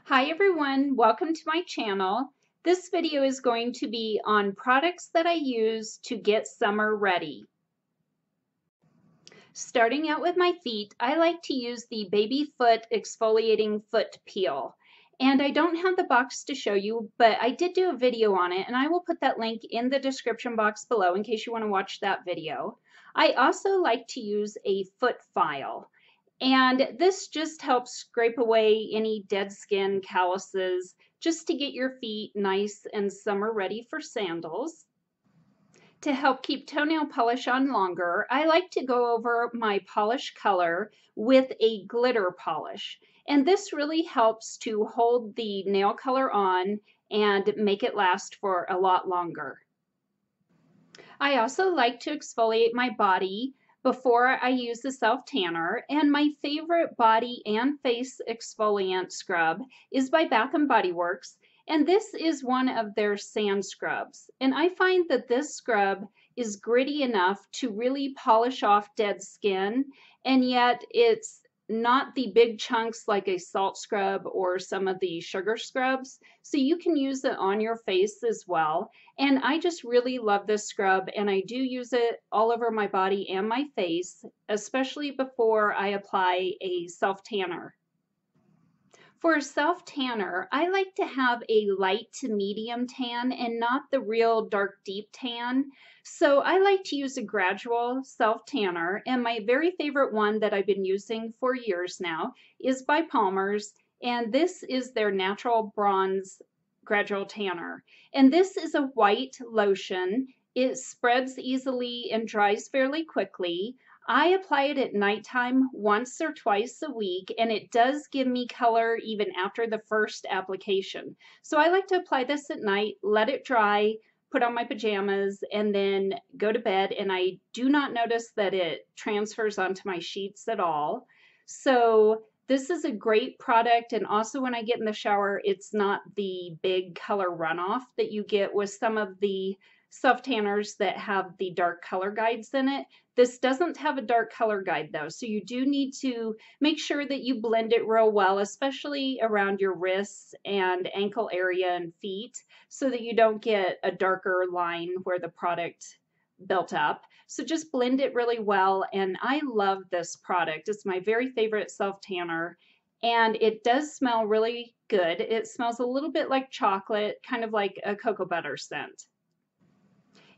Hi everyone, welcome to my channel. This video is going to be on products that I use to get summer ready. Starting out with my feet, I like to use the Baby Foot Exfoliating Foot Peel. And I don't have the box to show you, but I did do a video on it, and I will put that link in the description box below in case you want to watch that video. I also like to use a foot file. And this just helps scrape away any dead skin, calluses, just to get your feet nice and summer ready for sandals. To help keep toenail polish on longer, I like to go over my polish color with a glitter polish. And this really helps to hold the nail color on and make it last for a lot longer. I also like to exfoliate my body before I use the self tanner, and my favorite body and face exfoliant scrub is by Bath and Body Works, and this is one of their sand scrubs. And I find that this scrub is gritty enough to really polish off dead skin, and yet it's not the big chunks like a salt scrub or some of the sugar scrubs. So you can use it on your face as well. And I just really love this scrub, and I do use it all over my body and my face, especially before I apply a self tanner. For a self tanner, I like to have a light to medium tan and not the real dark deep tan. So I like to use a gradual self tanner, and my very favorite one that I've been using for years now is by Palmer's, and this is their natural bronze gradual tanner. And this is a white lotion. It spreads easily and dries fairly quickly. I apply it at nighttime once or twice a week, and it does give me color even after the first application. So I like to apply this at night, let it dry, put on my pajamas, and then go to bed, and I do not notice that it transfers onto my sheets at all. So this is a great product, and also when I get in the shower, it's not the big color runoff that you get with some of the self tanners that have the dark color guides in it. This doesn't have a dark color guide though, so you do need to make sure that you blend it real well, especially around your wrists and ankle area and feet, so that you don't get a darker line where the product built up. So just blend it really well, and I love this product. It's my very favorite self tanner, and it does smell really good. It smells a little bit like chocolate, kind of like a cocoa butter scent.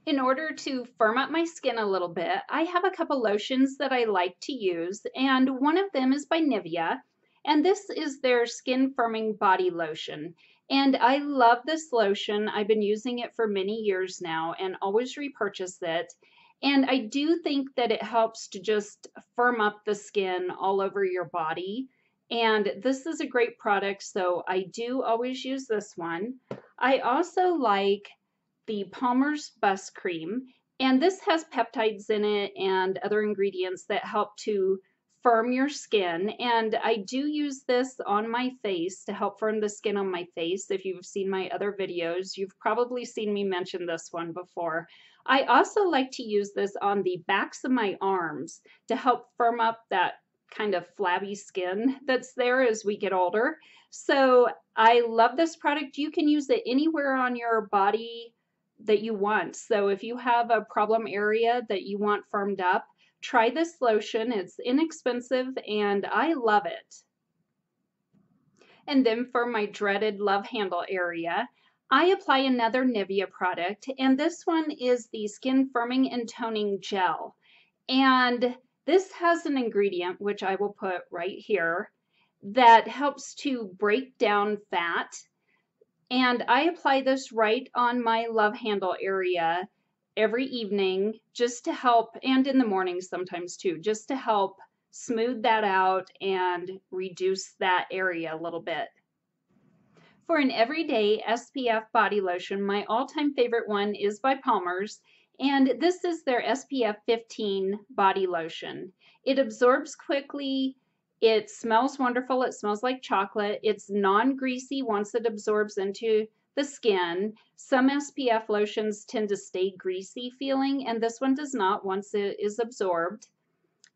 In order to firm up my skin a little bit, I have a couple lotions that I like to use, and one of them is by Nivea, and this is their Skin Firming Body Lotion. And I love this lotion. I've been using it for many years now and always repurchase it. And I do think that it helps to just firm up the skin all over your body. And this is a great product, so I do always use this one. I also like the Palmer's Bust Cream, and this has peptides in it and other ingredients that help to firm your skin. And I do use this on my face to help firm the skin on my face. If you've seen my other videos, you've probably seen me mention this one before. I also like to use this on the backs of my arms to help firm up that kind of flabby skin that's there as we get older. So I love this product. You can use it anywhere on your body that you want. So if you have a problem area that you want firmed up, try this lotion. It's inexpensive and I love it. And then for my dreaded love handle area, I apply another Nivea product, and this one is the Skin Firming and Toning Gel. And this has an ingredient, which I will put right here, that helps to break down fat. And I apply this right on my love handle area every evening just to help, and in the morning sometimes too, just to help smooth that out and reduce that area a little bit. For an everyday SPF body lotion, my all-time favorite one is by Palmer's, and this is their SPF 15 body lotion. It absorbs quickly. It smells wonderful. It smells like chocolate. It's non-greasy once it absorbs into the skin. Some SPF lotions tend to stay greasy feeling, and this one does not once it is absorbed.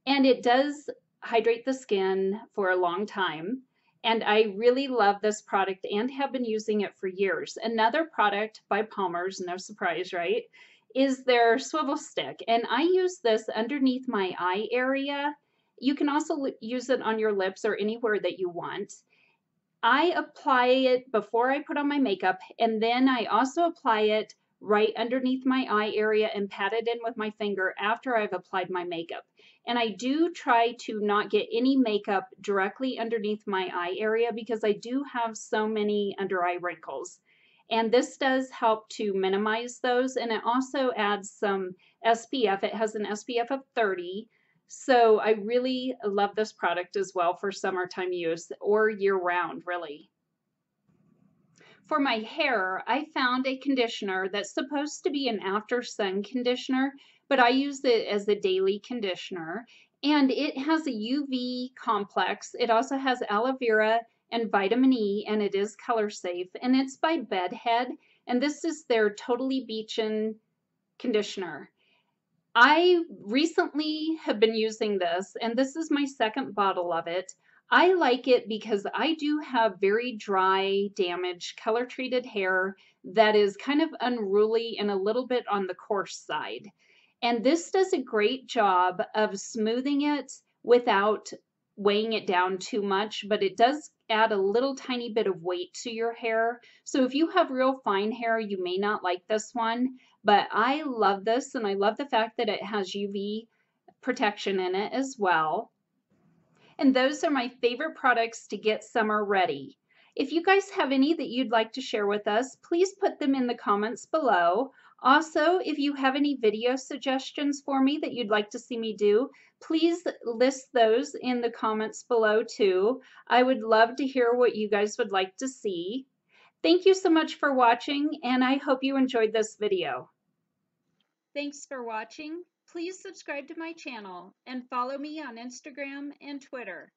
And it does hydrate the skin for a long time. And I really love this product and have been using it for years. Another product by Palmer's, no surprise, right, is their swivel stick. And I use this underneath my eye area. You can also use it on your lips or anywhere that you want. I apply it before I put on my makeup, and then I also apply it right underneath my eye area and pat it in with my finger after I've applied my makeup. And I do try to not get any makeup directly underneath my eye area because I do have so many under eye wrinkles. And this does help to minimize those, and it also adds some SPF. It has an SPF of 30. So I really love this product as well for summertime use or year round, really. For my hair, I found a conditioner that's supposed to be an after sun conditioner, but I use it as a daily conditioner. And it has a UV complex. It also has aloe vera and vitamin E, and it is color safe. And it's by Bedhead, and this is their Totally Beachin conditioner. I recently have been using this, and this is my second bottle of it. I like it because I do have very dry, damaged, color treated hair that is kind of unruly and a little bit on the coarse side. And this does a great job of smoothing it without weighing it down too much, but it does add a little tiny bit of weight to your hair. So if you have real fine hair, you may not like this one, but I love this, and I love the fact that it has UV protection in it as well. And those are my favorite products to get summer ready. If you guys have any that you'd like to share with us, please put them in the comments below. Also, if you have any video suggestions for me that you'd like to see me do, please list those in the comments below too. I would love to hear what you guys would like to see. Thank you so much for watching, and I hope you enjoyed this video. Thanks for watching. Please subscribe to my channel and follow me on Instagram and Twitter.